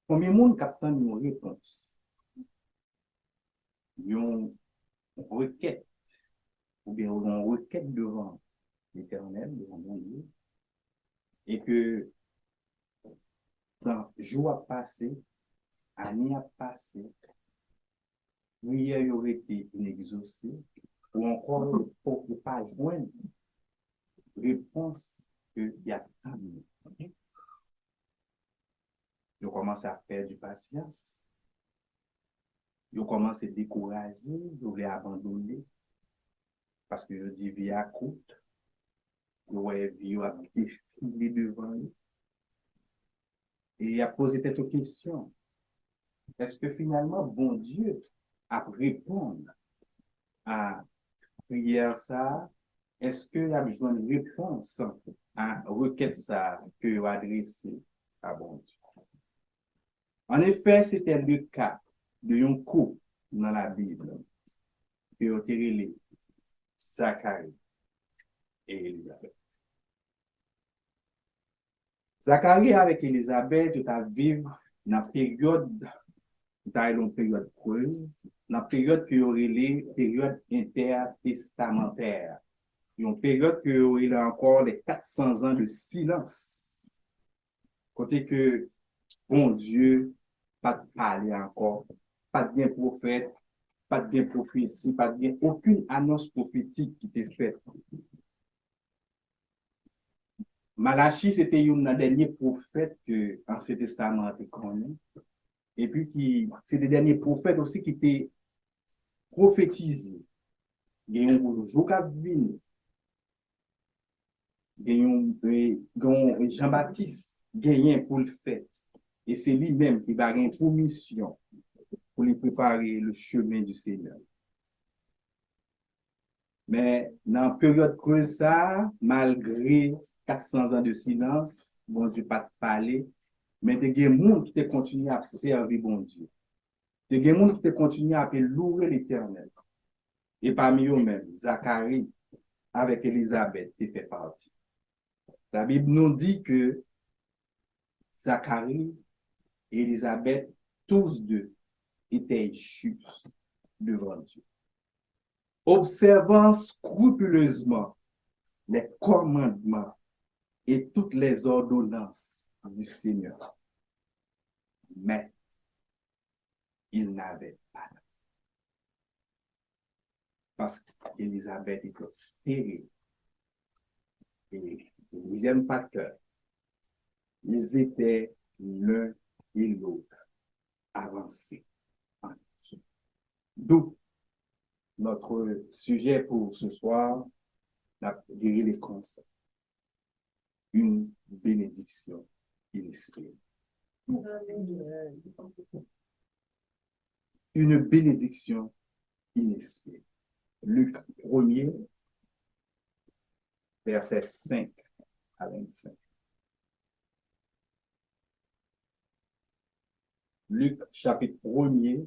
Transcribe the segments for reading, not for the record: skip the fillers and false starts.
Combien de monde capte une réponse, une requête, ou bien une requête devant l'Éternel, devant mon Dieu, et que dans jour à passer, année à passer, prière aurait été inexaucée, ou encore pour ne pas joindre réponse qu'il y a tant de monde. Ils commencent à perdre du patience, ils commencent à décourager, ils voulaient abandonner, parce que je dis vie à courte, ils vie à défiler devant eux. Et il a posé cette question. Est-ce que finalement, bon Dieu a répondu à prière ça? Est-ce qu'il a besoin de réponse à requête ça que vous adressez à bon Dieu? En effet, c'était le cas de un couple dans la Bible qui ont été Zacharie et Élisabeth. Zacharie avec Élisabeth, ils vivre dans la période, une période creuse, dans la période qui aurait les périodes intertestamentaires. Une période qui aurait encore les 400 ans de silence. Côté que, bon Dieu, pas de parler encore, pas de bien prophète, pas de bien prophétie, pas de bien aucune annonce prophétique qui était faite. Malachie, c'était un dernier prophète que l'Ancien Testament a connu. Et puis, c'est des derniers prophètes aussi qui étaient prophétisés. Il y a un jour qui a venu. Il y a Jean-Baptiste gagné pour le faire. Et c'est lui-même qui va avoir pour mission pour lui préparer le chemin du Seigneur. Mais dans la période creuse, ça, malgré 400 ans de silence, bon Dieu pas de parler, mais il y a des gens qui continuent à servir bon Dieu. Il y a des gens qui continuent à louer l'Éternel. Et parmi eux-mêmes, Zacharie avec Élisabeth fait partie. La Bible nous dit que Zacharie et Élisabeth, tous deux, étaient justes devant Dieu. Observant scrupuleusement les commandements et toutes les ordonnances du Seigneur. Mais il n'avait pas d'enfant. Parce qu'Élisabeth était stérile. Et le deuxième facteur, ils étaient l'un et l'autre avancés. D'où notre sujet pour ce soir, la guérir les concepts. Une bénédiction inespérée. Une bénédiction inespérée. Luc 1er, versets 5 à 25. Luc chapitre 1er,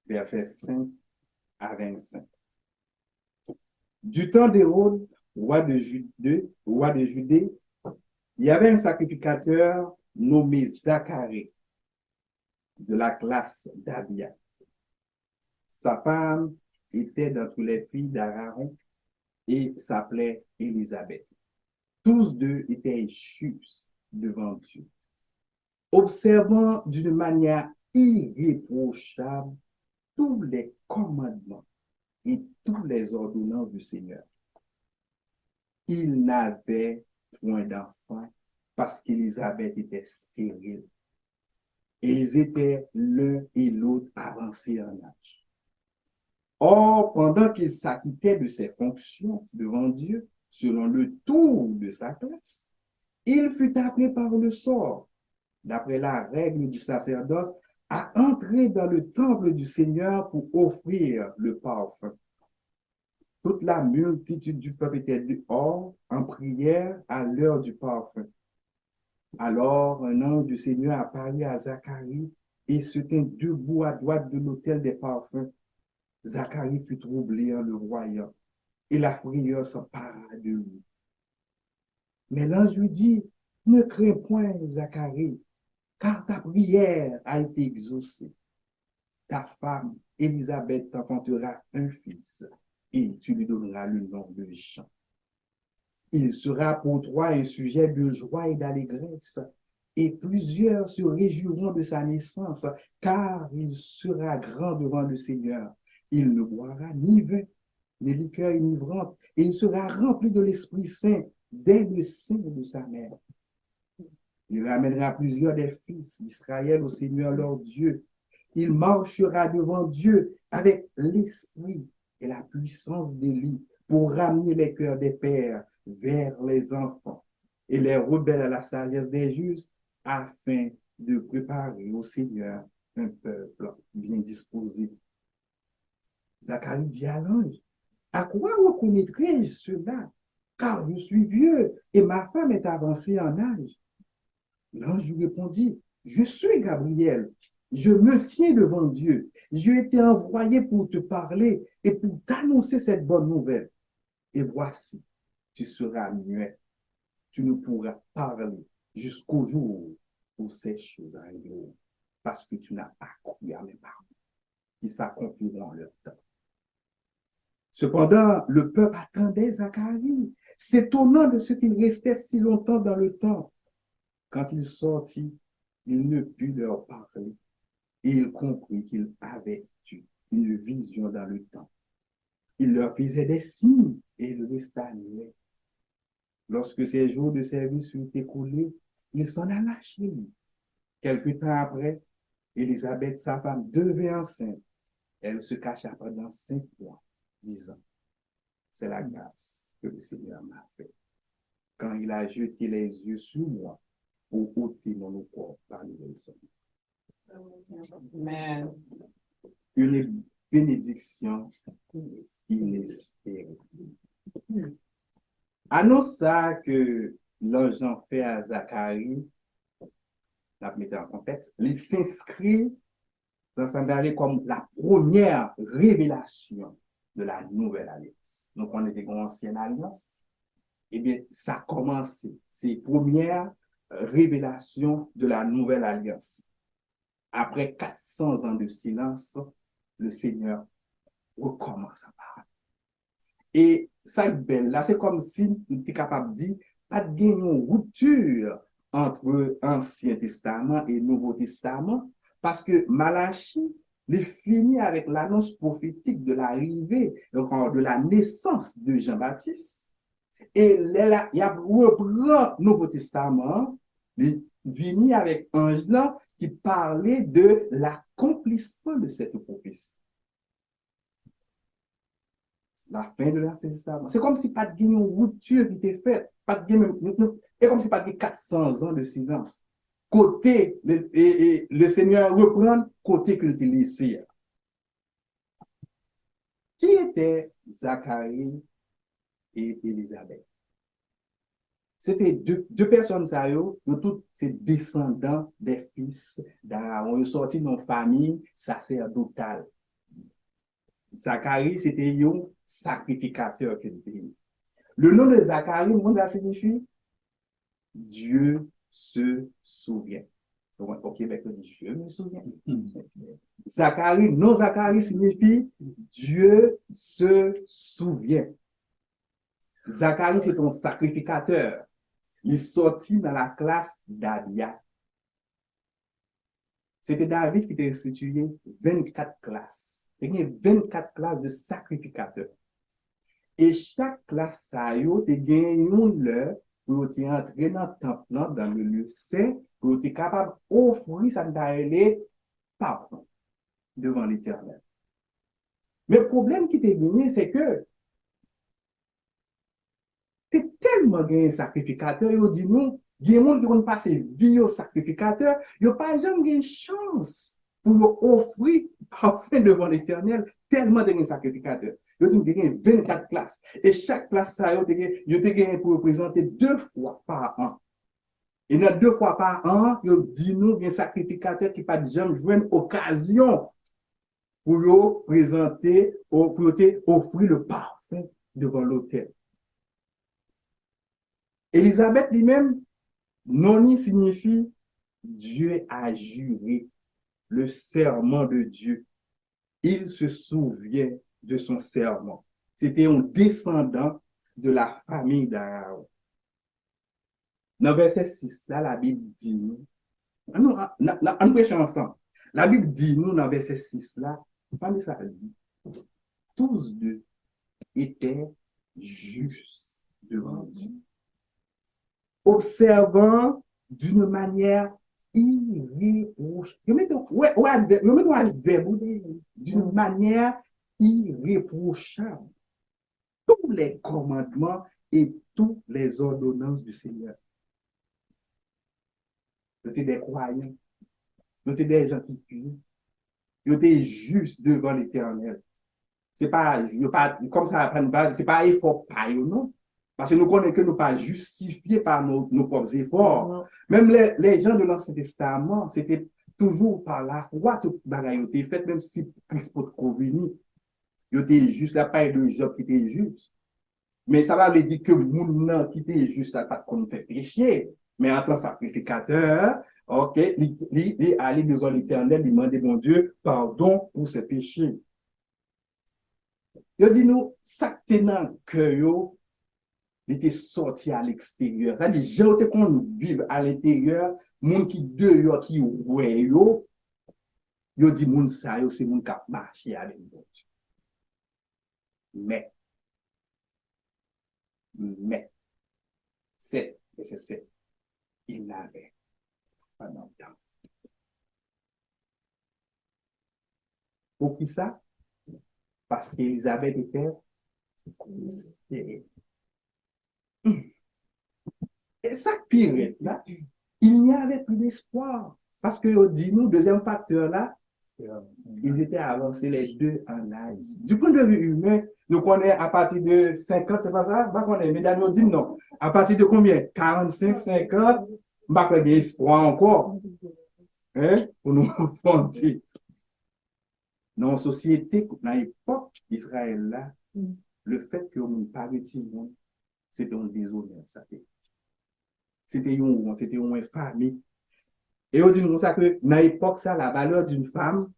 versets 5 à 25. Du temps d'Hérode, roi de Judée, il y avait un sacrificateur nommé Zacharie, de la classe d'Abia. Sa femme était d'entre les filles d'Aaron et s'appelait Élisabeth. Tous deux étaient justes devant Dieu, observant d'une manière irréprochable tous les commandements et toutes les ordonnances du Seigneur. Ils n'avaient point d'enfant parce qu'Élisabeth était stérile. Et ils étaient l'un et l'autre avancés en âge. Or, pendant qu'il s'acquittait de ses fonctions devant Dieu, selon le tour de sa classe, il fut appelé par le sort, d'après la règle du sacerdoce, à entrer dans le temple du Seigneur pour offrir le parfum. Toute la multitude du peuple était dehors en prière à l'heure du parfum. Alors, un ange du Seigneur apparut à Zacharie et se tint debout à droite de l'autel des parfums. Zacharie fut troublé en le voyant et la frayeur s'empara de lui. Mais l'ange lui dit, ne crains point, Zacharie, car ta prière a été exaucée. Ta femme, Élisabeth, t'enfantera un fils, et tu lui donneras le nom de Jean. Il sera pour toi un sujet de joie et d'allégresse, et plusieurs se réjouiront de sa naissance, car il sera grand devant le Seigneur. Il ne boira ni vin, ni liqueur enivrante, et il sera rempli de l'Esprit Saint dès le sein de sa mère. Il ramènera plusieurs des fils d'Israël au Seigneur leur Dieu. Il marchera devant Dieu avec l'esprit et la puissance d'Élie pour ramener les cœurs des pères vers les enfants et les rebelles à la sagesse des justes afin de préparer au Seigneur un peuple bien disposé. Zacharie dit à l'ange, à quoi reconnaîtrai-je cela? Car je suis vieux et ma femme est avancée en âge. L'ange lui répondit, je suis Gabriel, je me tiens devant Dieu. J'ai été envoyé pour te parler et pour t'annoncer cette bonne nouvelle. Et voici, tu seras muet, tu ne pourras parler jusqu'au jour où ces choses arriveront, parce que tu n'as pas cru à mes paroles, qui s'accompliront en leur temps. Cependant, le peuple attendait Zacharie, s'étonnant de ce qu'il restait si longtemps dans le temple. Quand il sortit, il ne put leur parler et il comprit qu'il avait eu une vision dans le temps. Il leur faisait des signes et il resta muet. Lorsque ses jours de service furent écoulés, il s'en alla chez lui. Quelque temps après, Élisabeth, sa femme, devint enceinte. Elle se cacha pendant 5 mois, disant, c'est la grâce que le Seigneur m'a faite. Quand il a jeté les yeux sur moi pour ôter mon corps parmi les hommes. Amen. Une bénédiction inespérée. Annonce ça que l'ange en fait à Zacharie, la mettre en contexte, il s'inscrit dans sa dernière comme la première révélation de la nouvelle alliance. Donc, on était dans l'ancienne alliance. Eh bien, ça a commencé, ces premières révélations de la nouvelle alliance. Après 400 ans de silence, le Seigneur recommence à parler. Et ça, belle là, c'est comme si on était capable de dire, pas de gagner une rupture entre Ancien Testament et Nouveau Testament, parce que Malachie, il finit avec l'annonce prophétique de l'arrivée, de la naissance de Jean-Baptiste. Et là, il y a reprend le Nouveau Testament, il finit avec un là qui parlait de l'accomplissement de cette prophétie. La fin de l'Ancien Testament. C'est comme si pas de une rupture qui était faite. Pas de et comme si pas de 400 ans de silence. Côté, le Seigneur reprend côté qu'il était laissé. Qui était Zacharie et Élisabeth? C'était deux personnes, ça y est, tous ces descendants des fils d'Aaron. Ils sont sortis d'une famille sacerdotale. Zacharie, c'était un sacrificateur que Dieu. Le nom de Zacharie, ça signifie Dieu se souvient. Au Québec, on dit je me souviens. Zacharie, non Zacharie signifie Dieu se souvient. Zacharie, c'est un sacrificateur. Il sortit dans la classe d'Abia. C'était David qui t'a institué 24 classes. Il y a 24 classes de sacrificateurs. Et chaque classe, ça a gagné une heure pour entrer dans le temple, dans le lieu saint, pour être capable d'offrir ça d'aller parfum devant l'Éternel. Mais le problème qui t'est gagné, c'est que tu es tellement gagné sacrificateur, il dit non, il y a des gens qui vont passer vie au sacrificateur, il n'y a pas jamais de chance pour offrir parfum devant l'Éternel, tellement de sacrificateurs. Il y a 24 classes. Et chaque classe, ça, il y a gagné pour représenter 2 fois par an. Et dans 2 fois par an, il dit nous, il y a un sacrificateur qui n'a pas jamais joué une occasion pour présenter, pour offrir le parfum devant l'autel. Élisabeth lui-même, noni signifie Dieu a juré le serment de Dieu. Il se souvient de son serment. C'était un descendant de la famille d'Aaron. Dans le verset 6, là, la Bible dit, on prêche ensemble. La Bible dit, nous, dans le verset 6, là, ça dit, tous deux étaient justes devant Dieu, observant d'une manière irréprochable. D'une manière irréprochable. Tous les commandements et toutes les ordonnances du Seigneur. C'était des croyants. C'était des gens qui crient. Ils étaient justes devant l'Éternel. C'est pas, comme ça, c'est pas effort par eux, non. Parce que nous connaissons que nous pas justifiés par nos propres efforts. Même les gens de l'Ancien Testament, c'était toujours par la foi, tout bagaille était fait, même si Christ peut venir. Il était juste, la paille de Job qui était juste. Mais ça va veut dire que le monde qui était juste, pas qu'on fait pécher. Mais en tant que sacrificateur, ok, il allait devant l'Éternel, il demandait, mon Dieu, pardon pour ses péchés. Il dit nous, ça qui était dans le cœur, il était sorti à l'extérieur. C'est-à-dire, gens qui vivent à l'intérieur, gens qui dehors, qui ouais, yo dit moun sa yo, c'est moun qui a marché avec Dieu. Mais, c'est, il n'avait pas d'enfant. Pour qui ça? Parce qu'Élisabeth était stérile. Et ça pire, là, il n'y avait plus d'espoir. Parce que, dis-nous, deuxième facteur là, ils étaient avancés les deux en âge. Du point de vue humain, nous connaissons à partir de 50, c'est pas ça? Mais Daniel dit non. À partir de combien? 45, 50, pas qu'il y ait espoir encore. Hein? Pour nous fonder. Dans la société, dans l'époque d'Israël là, le fait que nous ne parlions pas, c'était un déshonneur. C'était une famille. Et on dit nous ça que dans l'époque, ça, la valeur d'une femme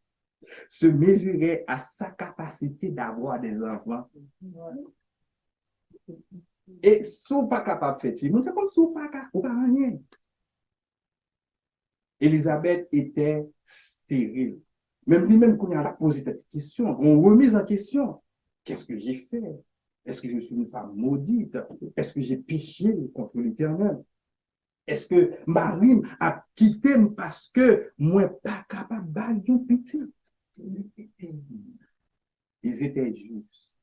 se mesurait à sa capacité d'avoir des enfants. Et si on n'est pas capable de faire ça, c'est comme si on n'est pas capable de rien. Élisabeth était stérile. Même lui-même, quand il a posé cette question, on remise en question. Qu'est-ce que j'ai fait? Est-ce que je suis une femme maudite? Est-ce que j'ai péché contre l'Éternel? Est-ce que Marie a quitté parce que moi pas capable de balayer petit? Ils étaient justes,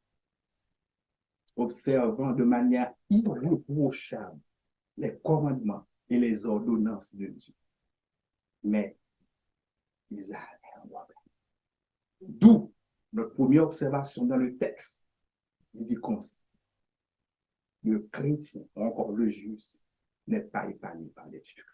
observant de manière irréprochable les commandements et les ordonnances de Dieu. Mais ils avaient un problème. D'où notre première observation dans le texte. Il dit comme ça. Le chrétien, encore le juste, n'est pas épargné par les difficultés.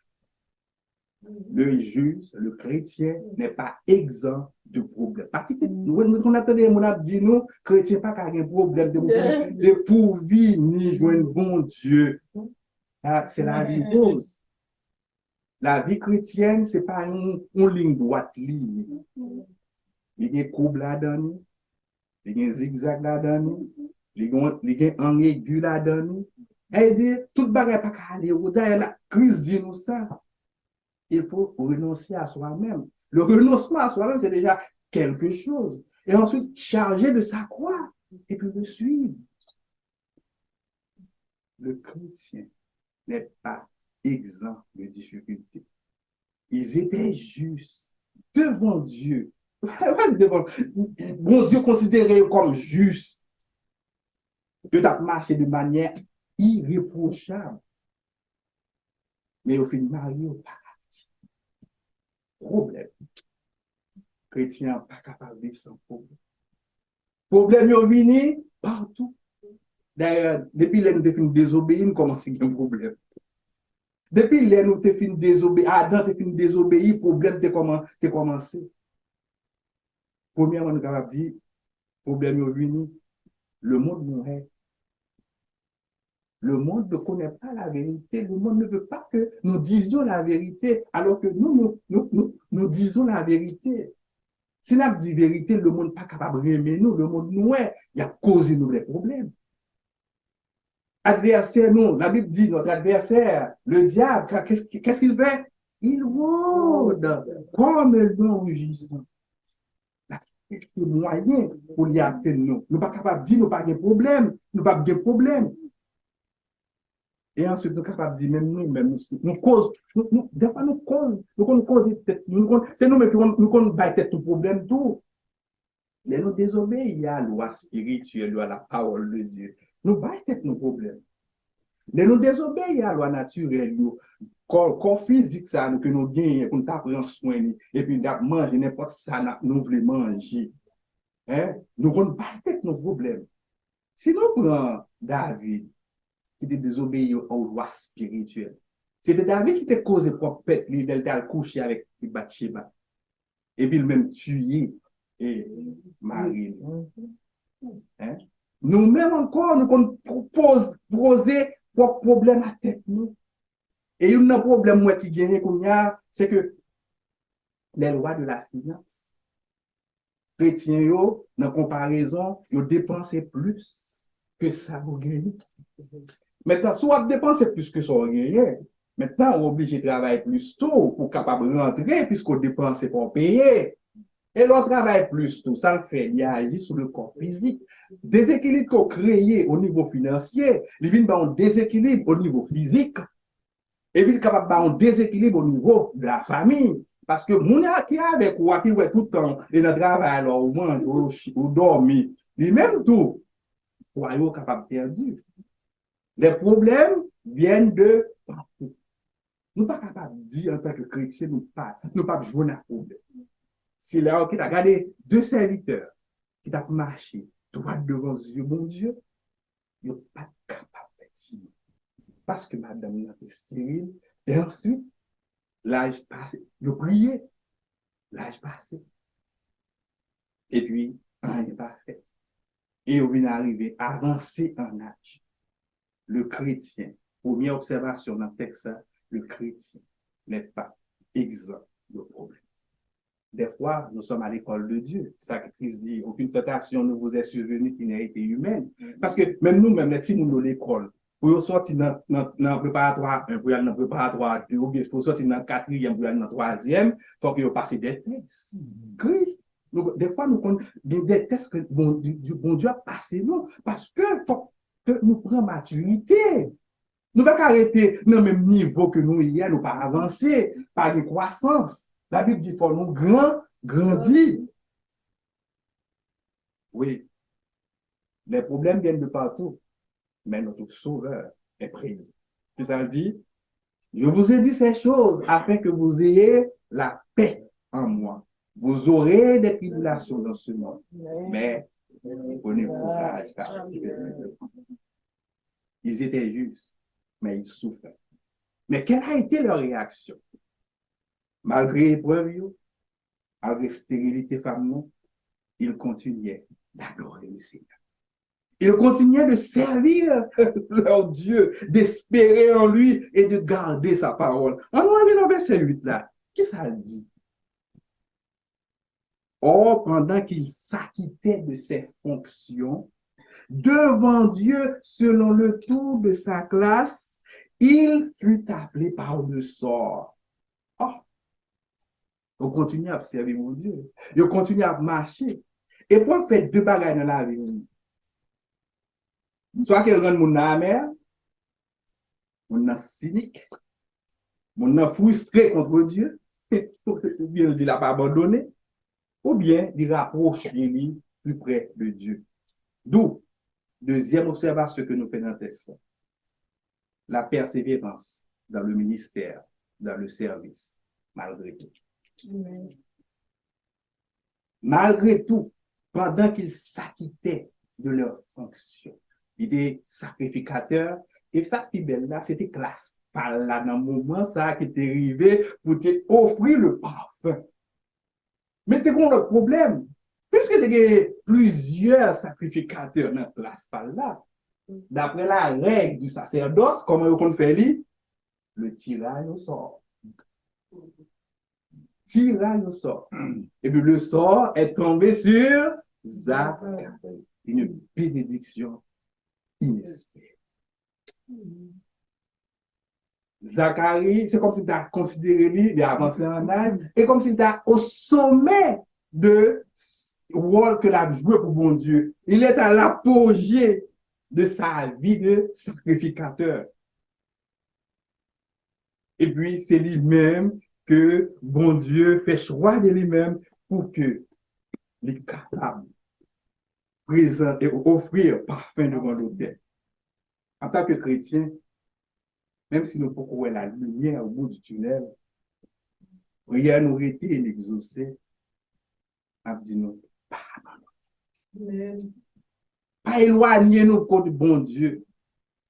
Le juste, le chrétien, n'est pas exempt de problèmes. Parce que on attendait, on a dit nous, chrétien, pas qu'un problème de pourvu ni joindre bon Dieu. C'est la vie rose. La vie chrétienne, ce n'est pas une ligne droite ligne. Il y a des courbes là-dedans, il y a des zigzags là-dedans, il y a un aigu là-dedans. Elle dit, tout le bagage pas qu'à aller. D'ailleurs, la crise dit nous ça. Il faut renoncer à soi-même. Le renoncement à soi-même, c'est déjà quelque chose. Et ensuite, charger de sa croix et puis le suivre. Le chrétien n'est pas exempt de difficultés. Ils étaient justes devant Dieu. Bon Dieu considéré comme juste. Dieu t'a marché de manière irréprochable. Mais au final, il n'y a pas de problème. Chrétien pas capable de vivre sans problème. Problème est venu partout. D'ailleurs, depuis que nous avons fini désobéir, nous commençons à avoir un problème. Depuis que nous avons fini désobéir, Adam a fini désobéir, le problème a commencé. Premièrement, nous avons dit, problème est venu, le monde mourait. Le monde ne connaît pas la vérité. Le monde ne veut pas que nous disions la vérité, alors que nous disons la vérité. Si nous disons la vérité, le monde n'est pas capable d'aimer nous. Le monde, nous, il a causé nous des problèmes. Adversaire, nous, la Bible dit, notre adversaire, le diable, qu'est-ce qu'il fait? Il rôde comme un lion rugissant. Le moyen pour y atteindre nous. Nous ne sommes pas capables de dire, nous n'avons pas de problème. Nous n'avons pas de problème. Et ensuite, nous sommes capables de dire, même nous cause, des fois, nous cause, c'est nous-mêmes qui nous battons tête tout problème, tout. Mais nous désobéissons à la loi spirituelle, à la parole de Dieu. Nous battons tête nos problèmes. Mais nous désobéissons à la loi naturelle, corps physique, ça, que nous gagnons, pour nous prendre soin, et puis nous manger n'importe ça, nous voulons manger. Hein? Nous ne battons tête nos problèmes. Si nous prenons David, qui était désobéi aux lois spirituelles. C'était David qui était causé pour pète, il était couché avec Bathsheba. Et puis il même tué et Marie. Hein? Nous-mêmes encore, nous poser pour problème à tête nous. Et il y a un problème moi qui gagne comme c'est que les lois de la finance, chrétiens, yo, dans comparaison, ils dépensent plus que ça vous gagnez. Maintenant, soit dépenser plus que ça vous gagnez, maintenant, on est obligé de travailler plus tôt pour capable rentrer, puisqu'on dépense pour payer. Et l'on travaille plus tôt, ça le fait, il agit sur le corps physique. Déséquilibre qu'on crée au niveau financier, il vient un déséquilibre au niveau physique, et puis capable un déséquilibre au niveau de la famille. Parce que mon qui est avec quoi, qui est tout le temps, et dans le travail, alors, ou mange, ou dormir, lui-même tout, ou est capable de perdre. Les problèmes viennent de partout. Nous ne sommes pas capables de dire en tant que chrétiens, nous ne pas jouer un problème. C'est là qu'il a regardé deux serviteurs qui ont marché droit devant Dieu, mon Dieu, ils n'ont pas capable de dire. Parce que madame était stérile. Et ensuite, l'âge passé, ils ont prié, l'âge passé. Et puis, rien n'est pas fait. Et on vient arriver à avancer en âge. Le chrétien, première observation dans le texte, le chrétien n'est pas exempt de problème. Des fois, nous sommes à l'école de Dieu. Ça que Christ dit, aucune tentation ne vous est survenue qui n'ait été humaine. Parce que même nous, même les petits nous de l'école, pour sortir dans le préparatoire 1, pour aller dans le préparatoire 2, ou bien pour sortir dans le 4e, pour aller dans le 3e, il faut que vous passiez des tests. Christ, des fois, nous avons des tests que bon Dieu a passé nous, parce que faut que nous prenions maturité. Nous ne pouvons pas arrêter dans le même niveau que nous hier, nous ne pouvons pas avancer par une croissance. La Bible dit qu'il faut nous grandir. Oui, les problèmes viennent de partout, mais notre sauveur est présent. C'est ça dit, je vous ai dit ces choses afin que vous ayez la paix en moi. Vous aurez des tribulations dans ce monde, mais prenez courage car ils étaient justes, mais ils souffraient. Mais quelle a été leur réaction? Malgré l'épreuve, malgré stérilité familiale, ils continuaient d'adorer le Seigneur. Ils continuaient de servir leur Dieu, d'espérer en lui et de garder sa parole. On va aller dans le verset 8 là. Qui ça dit? Or, pendant qu'il s'acquittait de ses fonctions, devant Dieu, selon le tour de sa classe, il fut appelé par le sort. Oh. On continue à servir mon Dieu. On continue à marcher. Et pour faire deux bagages dans la vie, soit qu'elle rende mon amer, mon cynique, mon frustré contre Dieu, ou bien il n'a pas abandonné, ou bien il rapproche lui plus près de Dieu. D'où, deuxième observation que nous faisons dans le texte, la persévérance dans le ministère, dans le service, malgré tout. Malgré tout, pendant qu'ils s'acquittaient de leurs fonctions, il était sacrificateur, et ça qui est belle là, c'était classe. Par là, dans le moment, ça qui était arrivé pour te offrir le parfum. Mais tu as le problème, puisque tu as plusieurs sacrificateurs dans la place par là, D'après la règle du sacerdoce, comment on fait lui? Le tirage au sort. Tirage au sort. Et puis le sort est tombé sur Zacharie. Une bénédiction inespérée. Zacharie, c'est comme si tu as considéré lui, il a avancé en âge, et comme si tu as au sommet de rôle que a joué pour bon Dieu. Il est à l'apogée de sa vie de sacrificateur. Et puis, c'est lui-même que bon Dieu fait choix de lui-même pour que les est capable de présenter et offrir parfum devant l'autel. En tant que chrétien, même si nous pouvons voir la lumière au bout du tunnel, rien n'aurait été inexaucé, à dire nous, pas éloigner nous contre bon Dieu.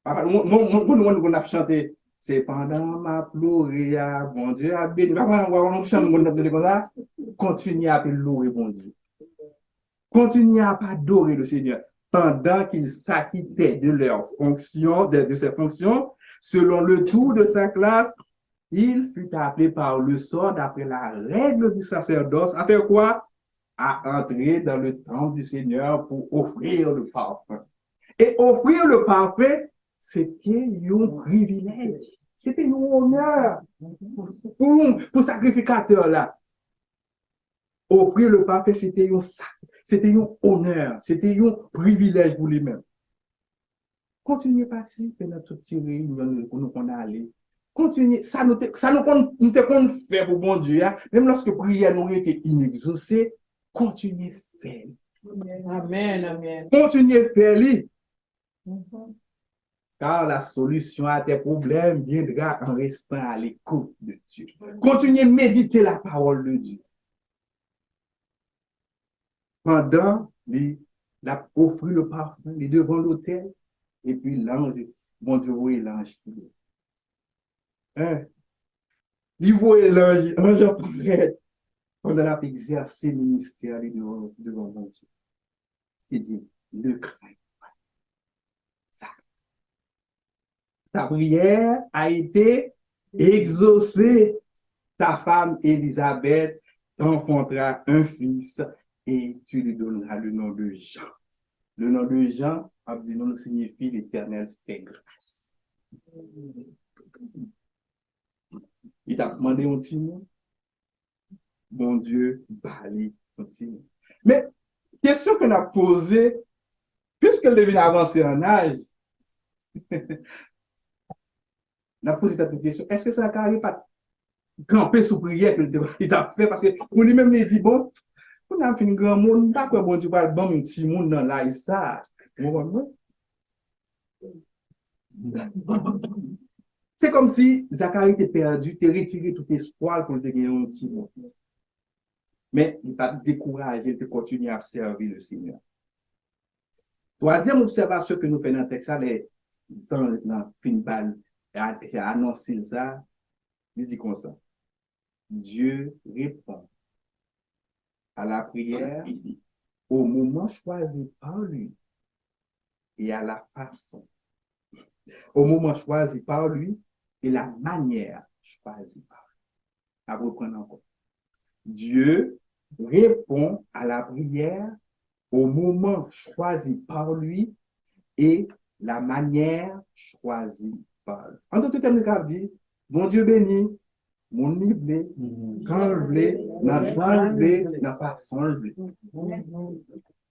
On a chanté, c'est pendant ma pleuré, bon Dieu a béni. On chante comme ça, continuez à louer bon Dieu. Continuez à adorer le Seigneur pendant qu'ils s'acquittaient de leurs fonctions, de ses fonctions, selon le tour de sa classe. Il fut appelé par le sort d'après la règle du sacerdoce à faire quoi? À entrer dans le temple du Seigneur pour offrir le parfum. Et offrir le parfum, c'était un privilège. C'était un honneur pour sacrificateur là. Offrir le parfum, c'était un honneur, c'était un privilège pour lui-même. Continuez à participer dans toute cette réunion où nous allons aller. Continuez, ça nous fait pour bon Dieu. Même lorsque prière nous été inexaucée, continuez à faire. Amen, amen. Continuez à faire. Car la solution à tes problèmes viendra en restant à l'écoute de Dieu. Continuez à méditer la parole de Dieu. Pendant offrir le parfum, devant l'autel, et puis l'ange, bon Dieu, oui, l'ange. Il voit l'ange, l'ange prêtre, pendant la exercer le ministère devant mon Dieu. Il dit, ne crains pas. Ça. Ta prière a été exaucée. Ta femme Élisabeth t'enfantera un fils et tu lui donneras le nom de Jean. Le nom de Jean, Abdinon signifie l'Éternel fait grâce. Il t'a demandé un petit mot. Bon Dieu, bali un petit mot. Mais, question qu'on a posée, puisque le devine avancer en âge, on a posé cette question, est-ce que ça n'arrive pas camper sous prière qu'il a fait? Parce que pour lui-même, il dit, bon, on a fait un grand monde, pas quoi bon Dieu va bon un petit monde dans là, ça. C'est comme si Zacharie était perdu, tu retiré tout espoir pour te gagner un petit monde. Mais il va décourager de continuer à servir le Seigneur. Troisième observation que nous faisons dans le texte, les anges dans Finbal a annoncé ça, il dit comme ça. Dieu répond à la prière au moment choisi par lui et à la façon. Au moment choisi par lui et la manière choisie par lui. À reprendre encore. Dieu répond à la prière au moment choisi par lui et la manière choisie par lui. En tout terme, il dit, mon Dieu béni, mon niblé, quand le blé, n'a pas son blé.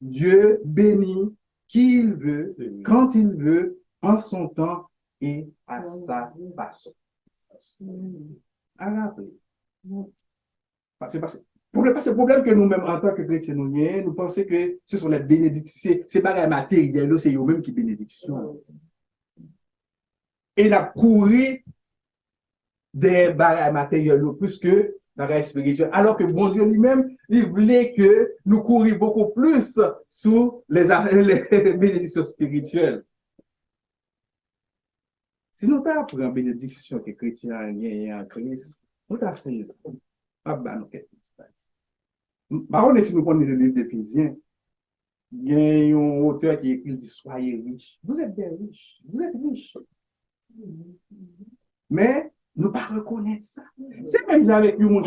Dieu bénit qui il veut, quand il veut, en son temps et à sa façon. À rappeler. Parce que le problème que nous-mêmes, en tant que chrétiens, nous pensons que ce sont les bénédictions, c'est pas la matérielle, c'est eux-mêmes qui bénédiction. Et il a couru des barrières matérielles plus que barrières spirituelles. Alors que bon Dieu lui-même, il voulait que nous courions beaucoup plus sous les bénédictions spirituelles. Si nous avons pris une bénédiction que les chrétiens ont en Christ, nous avons saisi. Par contre, si nous prenons le livre d'Éphésiens, Il y a un auteur qui écrit, il dit, soyez riches. Vous êtes bien riches. Vous êtes riches. Mais, nous pas reconnaître ça. C'est même avec nous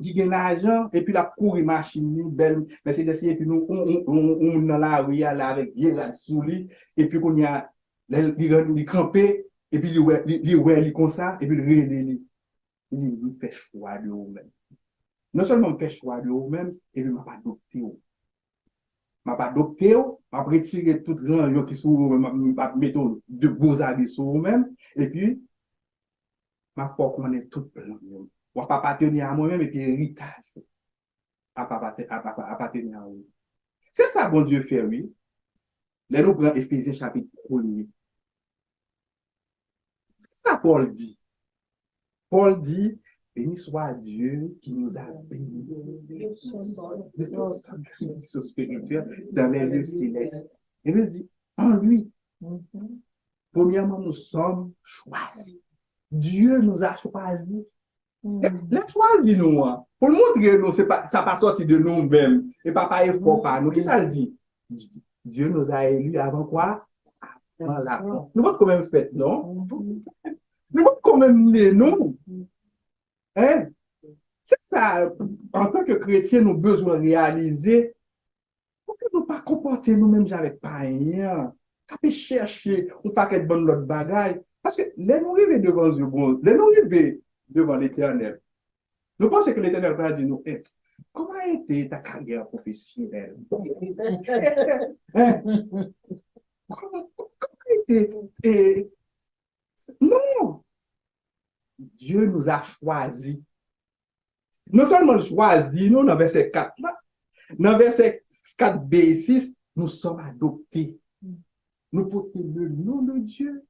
qui gagne l'argent, et puis la cour machine, une belle Mercedes, et puis nous, on dans la rue, là, avec bien là sous lui, et puis qu'on y a, il campé, et puis il comme ça, et puis il dit, vous faites choix de vous-même. Non seulement vous faites choix de vous-même, et puis m'a pas adopté. M'a pas adopté, m'a retiré tout le qui sont, m'a mettre de beaux habits sur vous-même, et puis, ma foi qu'on est tout plein. On va pas appartenir à moi-même et puis héritage appartenir à vous. C'est ça, bon Dieu fait, oui. Là, nous prenons Éphésiens chapitre 1er. C'est ça, Paul dit. Paul dit, béni soit Dieu qui nous a bénis de toute sorte spirituelle dans les lieux célestes. Et il dit, en lui, premièrement, nous sommes choisis. Dieu nous a choisis. Les choisis nous, pour le montrer, nous, ça n'a pas sorti de nous-mêmes. Et papa est fort par nous. Qui ça le dit? Dieu nous a élus avant quoi? Avant la mort. Nous avons quand même fait, non? Nous avons quand même né, non? Hein? C'est ça, en tant que chrétien, nous avons besoin de réaliser pour que nous ne pas comporter nous-mêmes avec païens. Qu'à chercher un paquet de bonnes autres bagailles. Parce que les nous arrivons devant Dieu, les nous arrivons devant l'Éternel. Nous pensons que l'Éternel va dire nous, comment a été ta carrière professionnelle? Hein? Comment a été? Non! Dieu nous a choisis. Non seulement choisis, nous, dans verset 4, là, dans verset 4b et 6, nous sommes adoptés. Nous portons le nom de Dieu.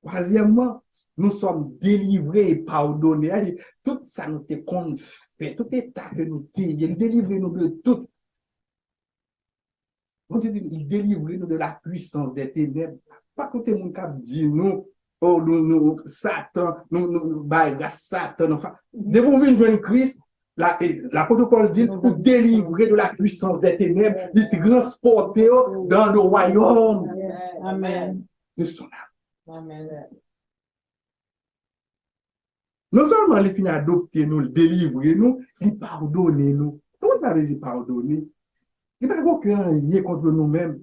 Troisièmement, nous sommes délivrés et pardonnés. Tout ça nous est fait, tout état que nous sommes, délivrez-nous de tout. On dit, il délivre nous de la puissance des ténèbres. Pas côté mon cap dit nous, oh, nous, Satan, nous, grâce Satan, enfin, dès que vous venez de Christ, l'apôtre Paul dit, vous délivrer de la puissance des ténèbres, il transporter dans le royaume de son âme. Amen. Non seulement il finit adopter nous, délivrer nous, il pardonne nous. Comment ça veut dire pardonner? Il n'y a pas aucun lien contre nous-mêmes.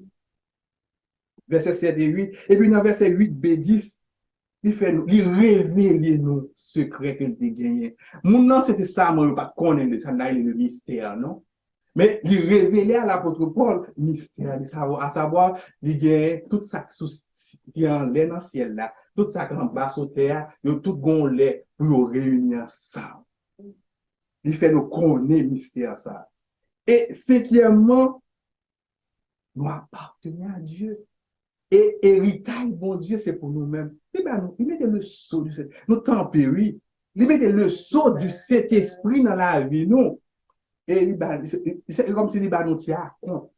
Verset 7 et 8. Et puis dans verset 8b10, il révèle nous secret qu'il a gagné. Mon nom, c'était ça, moi, je ne pas connaître ça, là, il est le mystère, non? Mais il révélait à l'apôtre Paul le mystère, à savoir, il gagne tout ça qui est en l'air dans le ciel là, tout ça qui est en bas sur terre, tout gon lait pour réunir ensemble. Il fait nous connaître le mystère ça. Et cinquièmement, nous appartenons à Dieu. Et héritage, bon Dieu, c'est pour nous-mêmes. Il mettait le sceau du Saint-Esprit. Nous tempéries. Il mettait le sceau du Saint-Esprit dans la vie, nous. Et c'est comme si il nous tient à compte.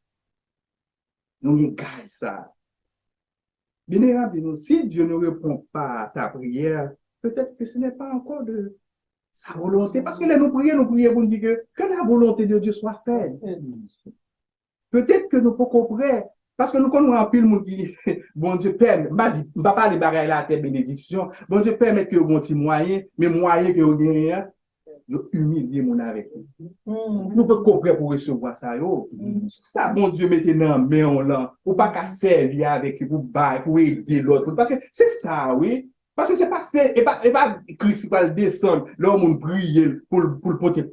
Nous regardons ça. Bien évidemment, si Dieu ne répond pas à ta prière, peut-être que ce n'est pas encore de sa volonté. Parce que là, nous prions pour nous dire que la volonté de Dieu soit faite. Peut-être que nous ne pouvons pas comprendre. Parce que nous connaissons un pile monde qui, bon Dieu permet, je ne vais pas parler de la terre bénédiction, bon Dieu permet que vous ayez moyen, mais moyen que vous gagnez, vous humiliez mon avec vous. Nous pouvons comprendre pour recevoir ça. Ça, bon Dieu, mettez dans la main, là, pour pas qu'à servir avec vous, pour aider l'autre. Parce que c'est ça, oui. Parce que c'est pas ça, et pas Christ qui va descendre, l'homme on prie pour le poter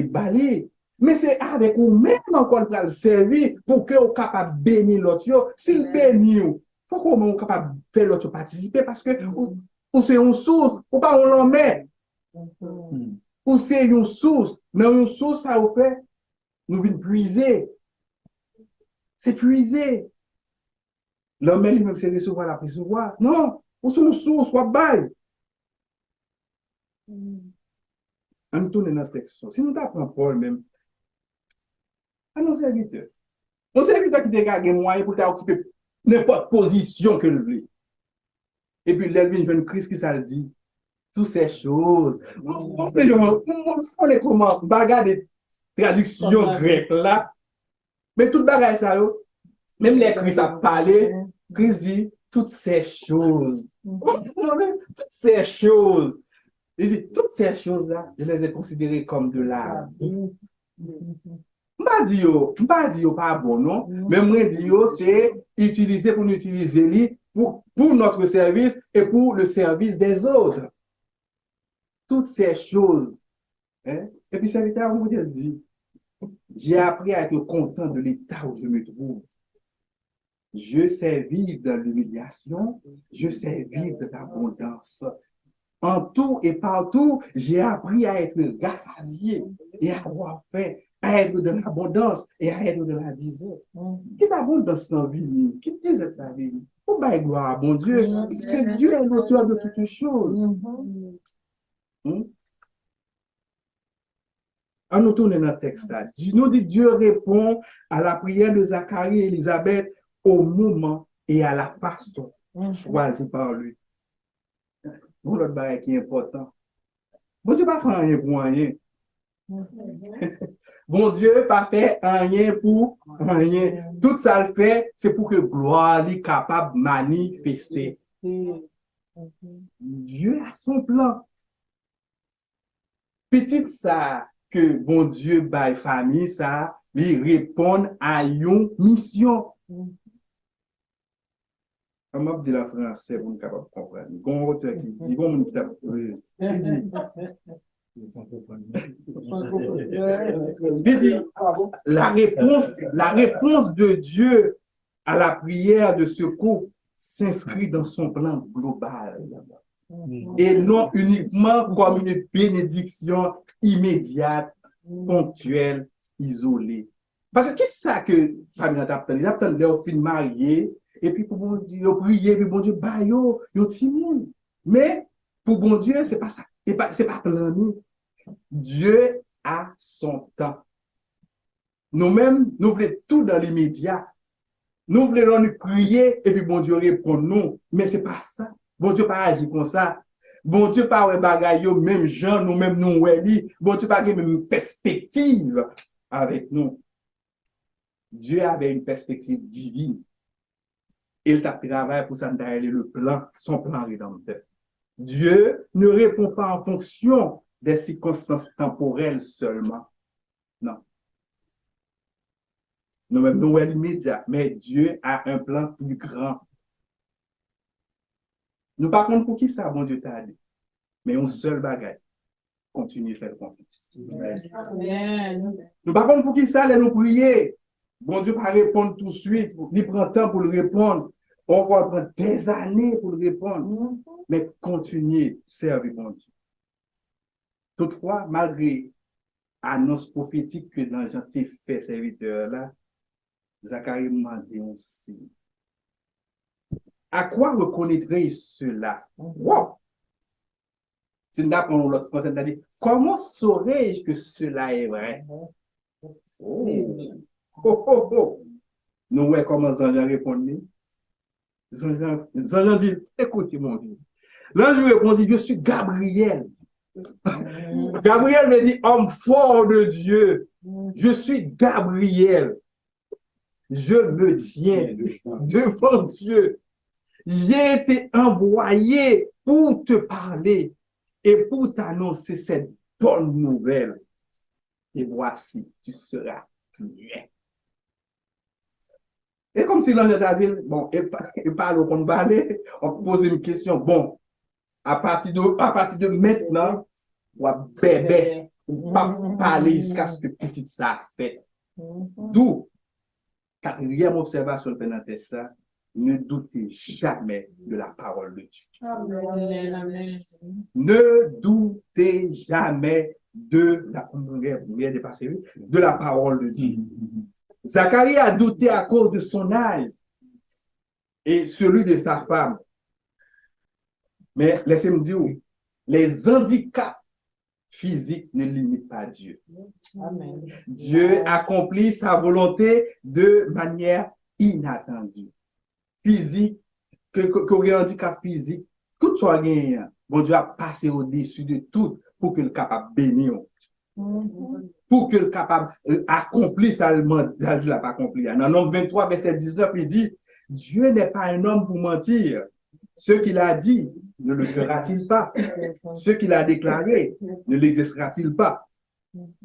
balai. Mais c'est avec vous-même encore pour le servir pour que vous soyez capable de bénir l'autre. S'il bénit, il faut que vous soyez capable de faire l'autre participer parce que vous c'est une source, ou pas on l'en met. Ou c'est une source. Dans une source, ça vous fait, nous venons puiser. C'est puiser. L'homme lui-même, c'est recevoir la recevoir. Non, ou c'est une source, ou bail. On tourne notre texte. Si nous t'apprenons Paul même, à nos serviteurs. Nos serviteurs qui dégagent des moyens pour t'occuper n'importe position que nous voulons. Et puis, l'Elvin jeune Christ qui ça le dit. Toutes ces choses. On est comment? Regarde traduction grecque là. Mais tout bagage ça, yo, même les Christ a parlé, Christ dit toutes ces choses. Toutes ces choses. Il dit toutes ces choses-là, je les ai considérées comme de l'art. M'pa di yo pas bon, non? Mais moi, di yo, c'est utiliser pour nous utiliser lui pour notre service et pour le service des autres. Toutes ces choses. Hein? Et puis, serviteur, on vous dit, j'ai appris à être content de l'état où je me trouve. Je sais vivre dans l'humiliation, je sais vivre dans l'abondance. En tout et partout, j'ai appris à être rassasié et à avoir faim, à être dans l'abondance et à être dans la disette. Qui l'abondance dans la vie? Qui disait la vie? Pour bailler gloire à bon Dieu, parce que Dieu est l'auteur de toutes choses. On nous tourne dans le texte là. Nous dit Dieu répond à la prière de Zacharie et Élisabeth au moment et à la façon choisie par lui. Bon, l'autre bagage qui est important. Bon Dieu pas fait rien pour rien. Bon Dieu pas fait rien pour rien. Tout ça le fait, c'est pour que gloire soit capable de manifester. Dieu a son plan. Petit ça que bon Dieu baille famille ça, il répond à une mission. On m'a dit la français pour nous capable de comprendre. Bon auteur qui dit, bon mon qui il dit, la réponse de Dieu à la prière de secours s'inscrit dans son plan global et non uniquement comme une bénédiction immédiate, ponctuelle, isolée. Parce que qu'est-ce que ça que Fabien t'attend? Il attend leur fin marié et puis pour bon Dieu prier, puis bon Dieu bah yo timide. Mais pour bon Dieu, c'est pas ça. C'est pas plané. Dieu a son temps. Nous-mêmes, nous voulons tout dans l'immédiat. Nous voulons nous prier et puis bon Dieu répond nous. Mais c'est pas ça. Bon Dieu pas agir comme ça. Bon Dieu pas ouais bagaille même gens nous-mêmes nous ouais li. Bon Dieu pas même perspective avec nous. Dieu avait une perspective divine. Il t'a travaillé pour ça le plan, son plan rédempteur. Dieu ne répond pas en fonction des circonstances temporelles seulement. Non. Nous-mêmes, nous sommes immédiats, mais Dieu a un plan plus grand. Nous ne parlons pas pour qui ça, bon Dieu t'a dit, mais un seul bagage. Continuez à faire confiance. Amen. Nous ne parlons pas pour qui ça, nous prier. Bon Dieu va répondre tout de suite. Il prend temps pour le répondre. On va prendre des années pour le répondre. Mais continuez à servir bon Dieu. Toutefois, malgré l'annonce prophétique que dans Jean t'ai fait serviteur là, Zacharie m'a dit aussi. À quoi reconnaîtrais-je cela? Wow! C'est une date pour l'autre français, elle a dit, comment saurais-je que cela est vrai? Oh. Nous voyons comment Jean répondit. Jean dit, écoutez mon Dieu. L'ange répondit, je suis Gabriel. Gabriel me dit, homme fort de Dieu. Je suis Gabriel. Je me tiens devant Dieu. J'ai été envoyé pour te parler et pour t'annoncer cette bonne nouvelle. Et voici, tu seras bien. Et comme si l'ange a dit, bon, et parle qu'on parlait, on pose une question, bon, à partir de maintenant, on va bébé, on va parler jusqu'à ce que petite ça fait. D'où, quatrième observation pendant ça, ne doutez jamais de la parole de Dieu. Amen. Ne doutez jamais de la parole de Dieu. Zacharie a douté à cause de son âge et celui de sa femme. Mais laissez-moi dire, les handicaps physiques ne limitent pas Dieu. Amen. Dieu accomplit sa volonté de manière inattendue. Physique, que handicap physique, tout soit gagné. Bon Dieu a passé au-dessus de tout pour que le capable bénir. pour que le capable accomplir ça, le mandat Dieu l'a pas accompli. Dans Nombre 23, verset 19, il dit, Dieu n'est pas un homme pour mentir. Ce qu'il a dit, ne le fera-t-il pas? Ce qu'il a déclaré, ne l'exercera-t-il pas?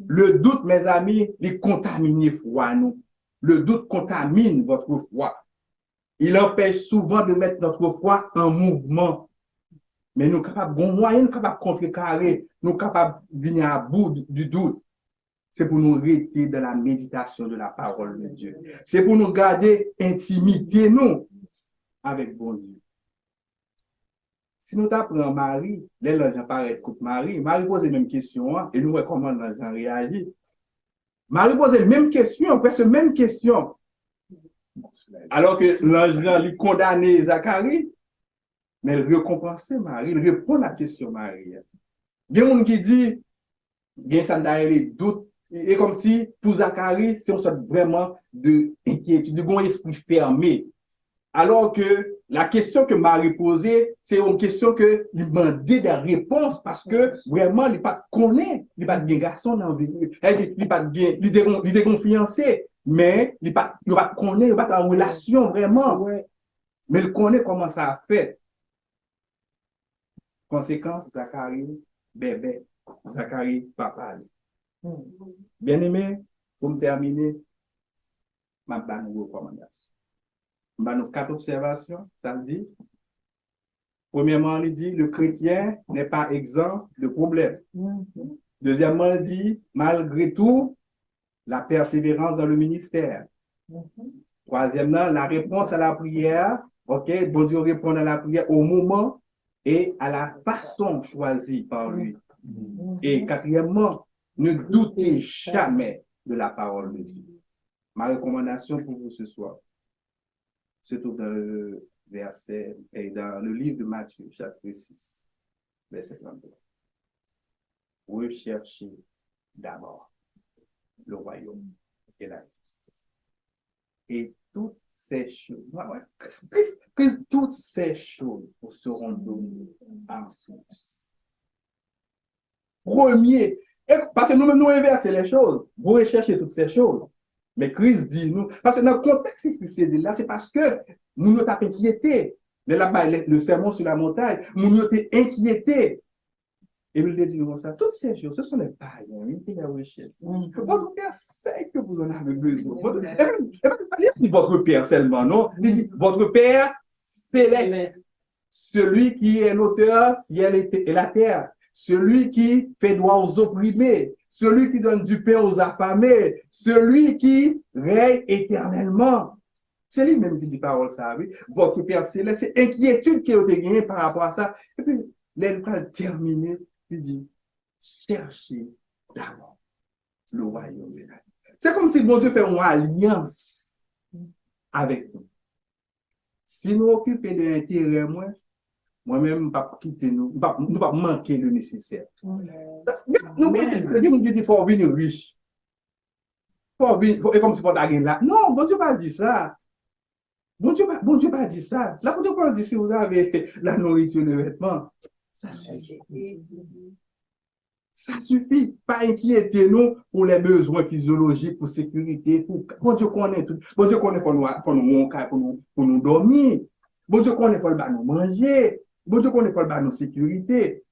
Le doute, mes amis, il contamine foi, nous. Le doute contamine votre foi. Il empêche souvent de mettre notre foi en mouvement. Mais nous sommes capables, bon moyen, nous sommes capables de contrecarrer, nous sommes capables de venir à bout du doute. C'est pour nous rester dans la méditation de la parole de Dieu. C'est pour nous garder intimité, nous, avec bon Dieu. Si nous apprenons Marie, les gens paraissent contre Marie, Marie pose les mêmes questions, hein, et nous voyons comment les gens réagissent. Marie pose les mêmes questions, presque les mêmes questions. Alors que l'ange lui condamnait Zacharie, mais il récompensait Marie, il répond à la question Marie. Il y a des gens qui disent, il y a des doutes, et comme si pour Zacharie, c'est une sorte vraiment d'inquiétude, d'un esprit fermé. Alors que la question que Marie posait, c'est une question que lui demandait des réponses parce que vraiment, il pas connaît, il pas de garçon dans la vie, il pas de déconfiancé, mais il pas connaît, il pas en relation vraiment. Mais il connaît comment ça a fait. Conséquence, Zacharie, bébé, Zacharie, papa. Bien aimé, pour me terminer, ma bonne recommandation. Nous 4 observations, ça me dit. Premièrement, il dit, le chrétien n'est pas exempt de problèmes. Deuxièmement, il dit, malgré tout, la persévérance dans le ministère. Troisièmement, la réponse à la prière, ok, bon Dieu répond à la prière au moment et à la façon choisie par lui. Et quatrièmement, ne doutez jamais de la parole de Dieu. Ma recommandation pour vous ce soir, se trouve dans le verset, et dans le livre de Matthieu, chapitre 6, verset 32. Recherchez d'abord le royaume et la justice. Et toutes ces choses, toutes ces choses vous seront données en plus. Premier, parce que nous-mêmes nous inversons les choses, vous recherchez toutes ces choses. Mais Christ dit nous, parce que dans le contexte que Christ dit là, c'est parce que nous nous avons inquiétés. Là-bas, le sermon sur la montagne, nous nous avons inquiétés. Et il dit nous ça, toutes ces choses, ce sont les païens qui les recherchent. Votre Père sait que vous en avez besoin. Et puis, votre Père seulement, non? Il dit, votre Père céleste, celui qui est l'auteur, ciel et la terre. Celui qui fait droit aux opprimés, celui qui donne du pain aux affamés, celui qui règne éternellement. C'est lui-même qui dit parole ça, oui. Votre Père céleste, c'est inquiétude qui a été gagnée par rapport à ça. Et puis, l'elle va terminer, il dit, cherchez d'abord le royaume de la vie. C'est comme si bon Dieu fait une alliance avec nous. Si nous occupons de l'intérêt, moi-même, pas quitter nous, pas manquer le nécessaire. Nous pensons que Dieu nous dit qu'il faut venir riche. Et comme si il faut gagner là. Non, bon Dieu pas dit ça. Bon Dieu pas dit ça. Là, bon Dieu pas dit si vous avez la nourriture, le vêtement, ça suffit. Ça suffit. Pas inquiétez-nous pour les besoins physiologiques, pour sécurité. Bon Dieu connaît tout. Bon Dieu connaît pour nous dormir. Bon Dieu connaît pour nous manger. Bon Dieu connaît pas nos sécurité.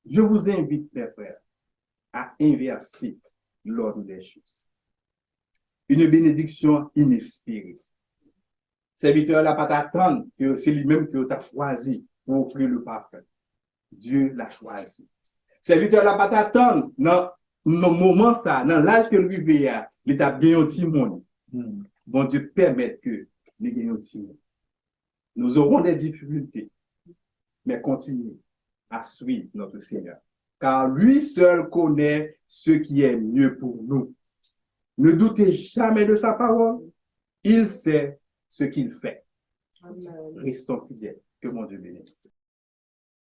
Je vous invite, mes frères, à inverser l'ordre des choses. Une bénédiction inespérée. Serviteur n'a pas t'attendre que c'est lui-même qui t'a choisi pour offrir le parfum. Dieu l'a choisi. Serviteur n'a pas t'attendre dans le moment ça, dans l'âge que lui veille, il t'a bien un petit monde. Bon Dieu permet que les gagnons un petit monde. Nous aurons des difficultés. Mais continuez à suivre notre Seigneur. Car lui seul connaît ce qui est mieux pour nous. Ne doutez jamais de sa parole. Il sait ce qu'il fait. Restons fidèles. Que mon Dieu bénisse.